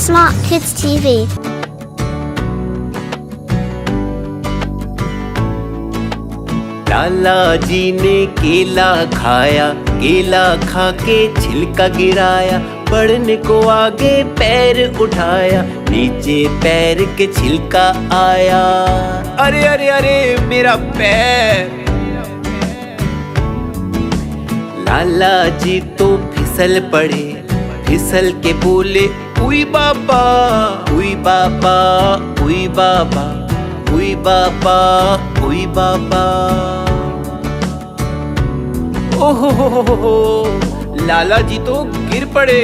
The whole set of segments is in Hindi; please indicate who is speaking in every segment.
Speaker 1: Smart Kids TV.
Speaker 2: लाला जी ने केला खाया, केला खा के छिलका गिराया, पढ़ने को आगे पैर उठाया, नीचे पैर के छिलका आया। अरे अरे अरे मेरा पैर। लाला जी तो फिसल पड़े, फिसल के बोले उई बाबा, उई बाबा, उई बाबा, उई बाबा, उई बाबा। ओहो हो, लाला जी तो गिर पड़े।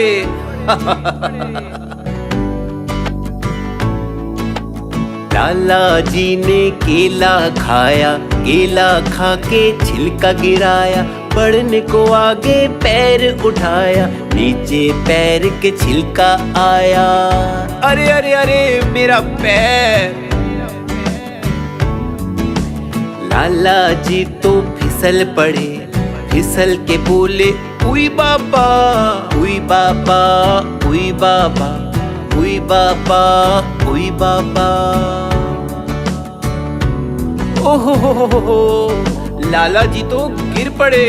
Speaker 2: लाला जी ने केला खाया, केला खा के छिलका गिराया, पढ़ने को आगे पैर उठाया, नीचे पैर के छिलका आया। अरे अरे अरे मेरा पैर। लाला जी तो फिसल पड़े, फिसल के बोले उई बाबा, उई बाबा, उई बाबा, उई बाबा, उई बाबा। ओहो हो, लाला जी तो गिर पड़े।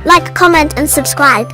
Speaker 1: Like, comment and subscribe.